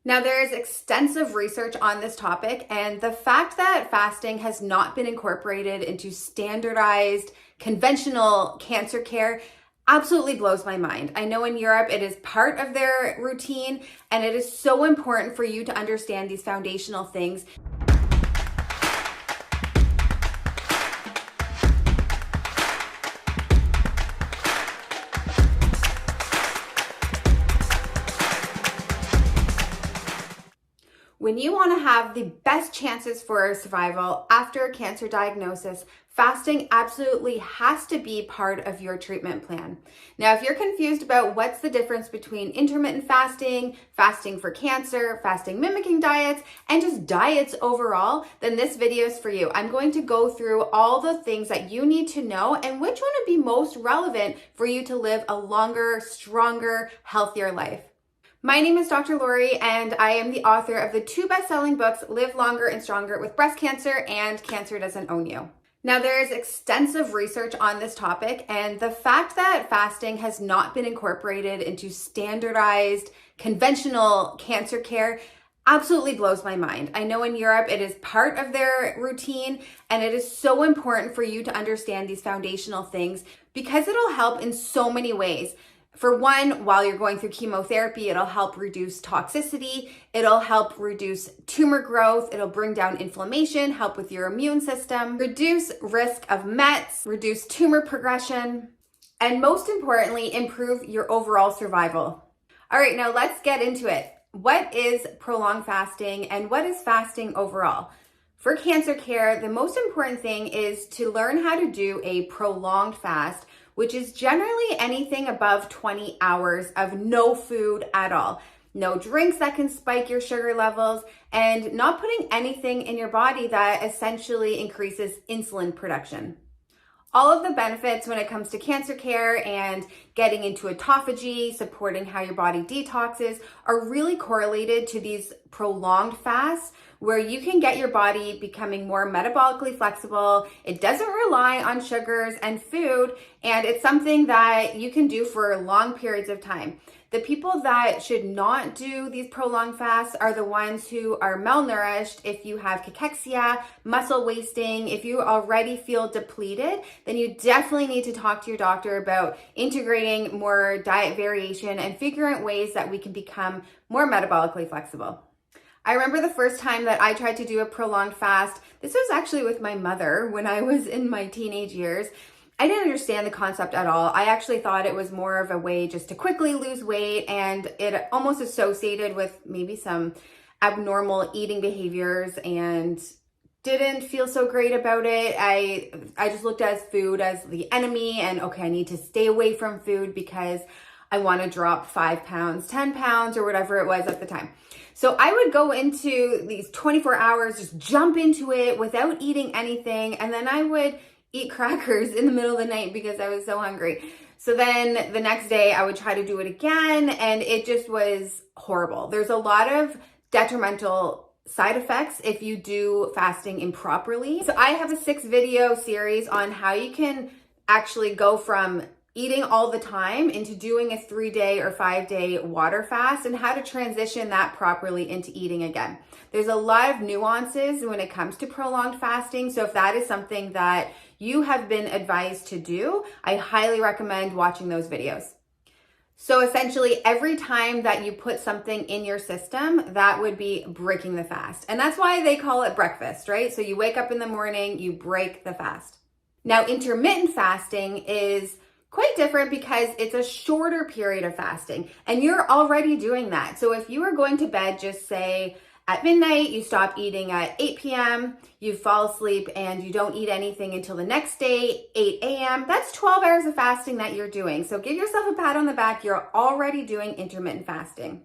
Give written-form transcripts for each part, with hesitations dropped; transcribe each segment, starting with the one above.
Now, there is extensive research on this topic, and the fact that fasting has not been incorporated into standardized, conventional cancer care absolutely blows my mind. I know in Europe it is part of their routine, and it is so important for you to understand these foundational things. When you want to have the best chances for survival after a cancer diagnosis, fasting absolutely has to be part of your treatment plan. Now, if you're confused about what's the difference between intermittent fasting, fasting for cancer, fasting mimicking diets, and just diets overall, then this video is for you. I'm going to go through all the things that you need to know and which one would be most relevant for you to live a longer, stronger, healthier life. My name is Dr. Lori, and I am the author of the two best-selling books, Live Longer and Stronger with Breast Cancer and Cancer Doesn't Own You. Now, there is extensive research on this topic, and the fact that fasting has not been incorporated into standardized, conventional cancer care absolutely blows my mind. I know in Europe it is part of their routine, and it is so important for you to understand these foundational things because it'll help in so many ways. For one, while you're going through chemotherapy, it'll help reduce toxicity, it'll help reduce tumor growth, it'll bring down inflammation, help with your immune system, reduce risk of METs, reduce tumor progression, and most importantly, improve your overall survival. All right, now let's get into it. What is prolonged fasting and what is fasting overall? For cancer care, the most important thing is to learn how to do a prolonged fast, which is generally anything above 20 hours of no food at all. No drinks that can spike your sugar levels, and not putting anything in your body that essentially increases insulin production. All of the benefits when it comes to cancer care and getting into autophagy, supporting how your body detoxes, are really correlated to these prolonged fasts where you can get your body becoming more metabolically flexible. It doesn't rely on sugars and food, and it's something that you can do for long periods of time. The people that should not do these prolonged fasts are the ones who are malnourished. If you have cachexia, muscle wasting, if you already feel depleted, then you definitely need to talk to your doctor about integrating more diet variation and figuring out ways that we can become more metabolically flexible. I remember the first time that I tried to do a prolonged fast. This was actually with my mother when I was in my teenage years. I didn't understand the concept at all. I actually thought it was more of a way just to quickly lose weight, and it almost associated with maybe some abnormal eating behaviors and didn't feel so great about it. I just looked at food as the enemy, and okay, I need to stay away from food because I want to drop 5 pounds, 10 pounds, or whatever it was at the time. So I would go into these 24 hours, just jump into it without eating anything, and then I would eat crackers in the middle of the night because I was so hungry. So then the next day I would try to do it again, and it just was horrible. There's a lot of detrimental side effects if you do fasting improperly. So I have a 6-video series on how you can actually go from eating all the time into doing a 3-day or 5-day water fast and how to transition that properly into eating again. There's a lot of nuances when it comes to prolonged fasting. So if that is something that you have been advised to do, I highly recommend watching those videos. So essentially every time that you put something in your system, that would be breaking the fast. And that's why they call it breakfast, right? So you wake up in the morning, you break the fast. Now, intermittent fasting is quite different because it's a shorter period of fasting and you're already doing that. So if you are going to bed, just say at midnight, you stop eating at 8 p.m., you fall asleep and you don't eat anything until the next day, 8 a.m., that's 12 hours of fasting that you're doing. So give yourself a pat on the back. You're already doing intermittent fasting.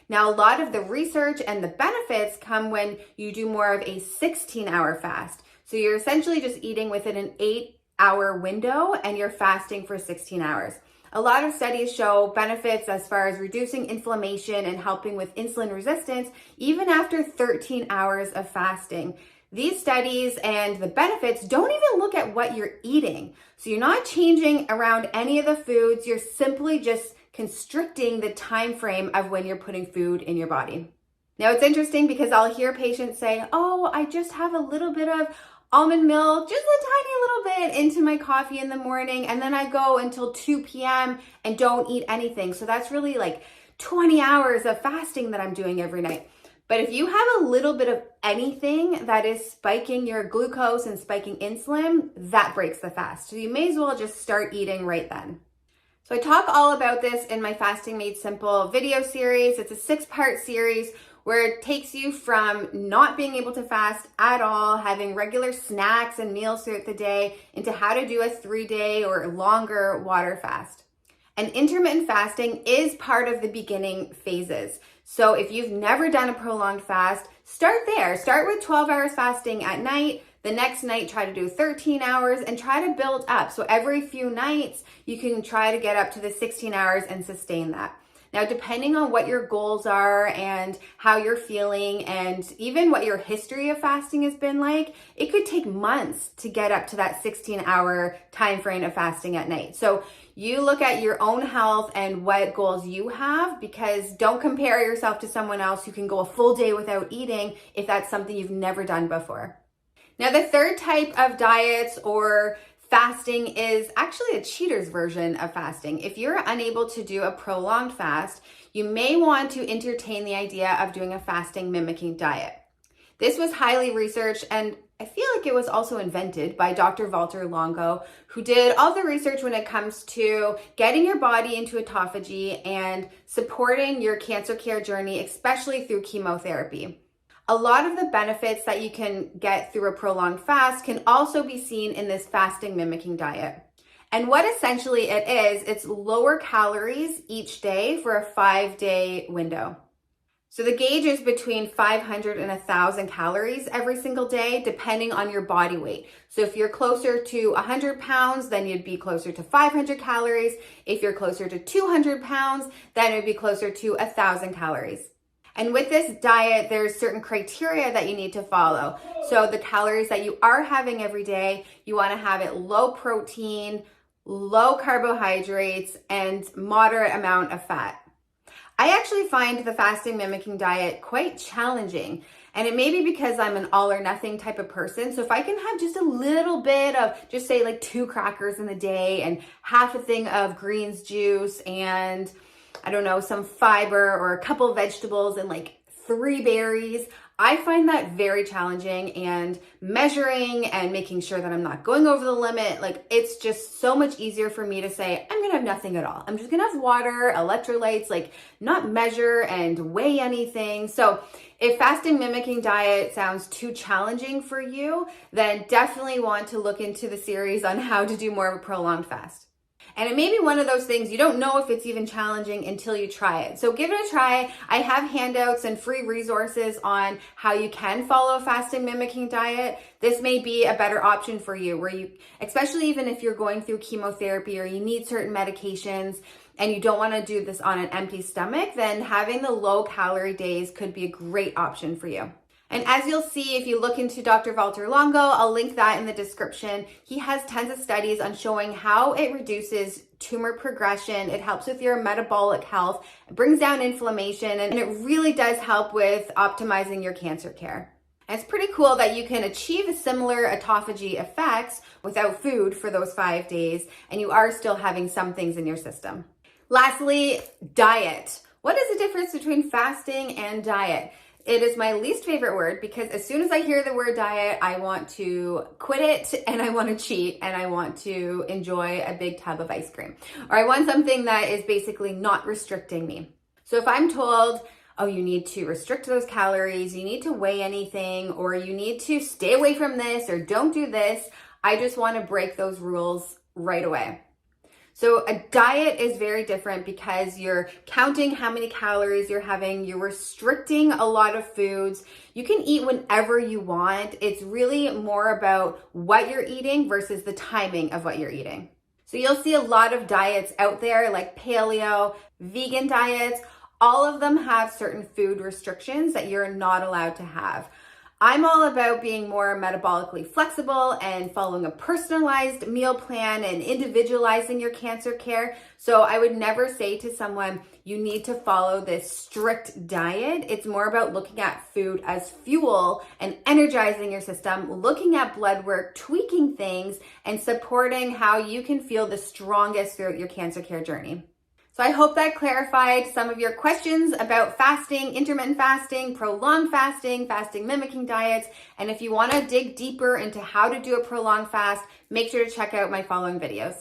Now, a lot of the research and the benefits come when you do more of a 16-hour fast. So you're essentially just eating within an 8-hour window and you're fasting for 16 hours. A lot of studies show benefits as far as reducing inflammation and helping with insulin resistance even after 13 hours of fasting. These studies and the benefits don't even look at what you're eating. So you're not changing around any of the foods. You're simply just constricting the time frame of when you're putting food in your body. Now it's interesting because I'll hear patients say, oh, I just have a little bit of almond milk, just a tiny little bit into my coffee in the morning, and then I go until 2 p.m. and don't eat anything. So that's really like 20 hours of fasting that I'm doing every night. But if you have a little bit of anything that is spiking your glucose and spiking insulin, that breaks the fast. So you may as well just start eating right then. So I talk all about this in my Fasting Made Simple video series. It's a 6-part series where it takes you from not being able to fast at all, having regular snacks and meals throughout the day, into how to do a 3-day or longer water fast. And intermittent fasting is part of the beginning phases. So if you've never done a prolonged fast, start there. Start with 12 hours fasting at night. The next night, try to do 13 hours and try to build up. So every few nights, you can try to get up to the 16 hours and sustain that. Now, depending on what your goals are and how you're feeling and even what your history of fasting has been like, it could take months to get up to that 16-hour time frame of fasting at night. So you look at your own health and what goals you have, because don't compare yourself to someone else who can go a full day without eating if that's something you've never done before. Now, the third type of diets or fasting is actually a cheater's version of fasting. If you're unable to do a prolonged fast, you may want to entertain the idea of doing a fasting mimicking diet. This was highly researched, and I feel like it was also invented by Dr. Walter Longo, who did all the research when it comes to getting your body into autophagy and supporting your cancer care journey, especially through chemotherapy. A lot of the benefits that you can get through a prolonged fast can also be seen in this fasting mimicking diet. And what essentially it is, it's lower calories each day for a 5-day window. So the gauge is between 500 and 1,000 calories every single day, depending on your body weight. So if you're closer to 100 pounds, then you'd be closer to 500 calories. If you're closer to 200 pounds, then it would be closer to 1,000 calories. And with this diet, there's certain criteria that you need to follow. So the calories that you are having every day, you want to have it low protein, low carbohydrates, and moderate amount of fat. I actually find the fasting mimicking diet quite challenging. And it may be because I'm an all or nothing type of person. So if I can have just a little bit of, just say like 2 crackers in the day and half a thing of greens juice and I don't know, some fiber or a couple vegetables and like 3 berries. I find that very challenging, and measuring and making sure that I'm not going over the limit, like it's just so much easier for me to say, I'm gonna have nothing at all. I'm just gonna have water, electrolytes, like not measure and weigh anything. So if fasting mimicking diet sounds too challenging for you, then definitely want to look into the series on how to do more of a prolonged fast. And it may be one of those things you don't know if it's even challenging until you try it. So give it a try. I have handouts and free resources on how you can follow a fasting mimicking diet. This may be a better option for you, where you, especially even if you're going through chemotherapy or you need certain medications and you don't want to do this on an empty stomach, then having the low calorie days could be a great option for you. And as you'll see, if you look into Dr. Walter Longo, I'll link that in the description. He has tons of studies on showing how it reduces tumor progression. It helps with your metabolic health, it brings down inflammation, and it really does help with optimizing your cancer care. And it's pretty cool that you can achieve similar autophagy effects without food for those 5 days, and you are still having some things in your system. Lastly, diet. What is the difference between fasting and diet? It is my least favorite word, because as soon as I hear the word diet, I want to quit it and I want to cheat and I want to enjoy a big tub of ice cream. Or I want something that is basically not restricting me. So if I'm told, oh, you need to restrict those calories, you need to weigh anything, or you need to stay away from this or don't do this, I just want to break those rules right away. So a diet is very different because you're counting how many calories you're having, you're restricting a lot of foods. You can eat whenever you want. It's really more about what you're eating versus the timing of what you're eating. So you'll see a lot of diets out there like paleo, vegan diets. All of them have certain food restrictions that you're not allowed to have. I'm all about being more metabolically flexible and following a personalized meal plan and individualizing your cancer care. So I would never say to someone, you need to follow this strict diet. It's more about looking at food as fuel and energizing your system, looking at blood work, tweaking things, and supporting how you can feel the strongest throughout your cancer care journey. So I hope that clarified some of your questions about fasting, intermittent fasting, prolonged fasting, fasting mimicking diets. And if you want to dig deeper into how to do a prolonged fast, make sure to check out my following videos.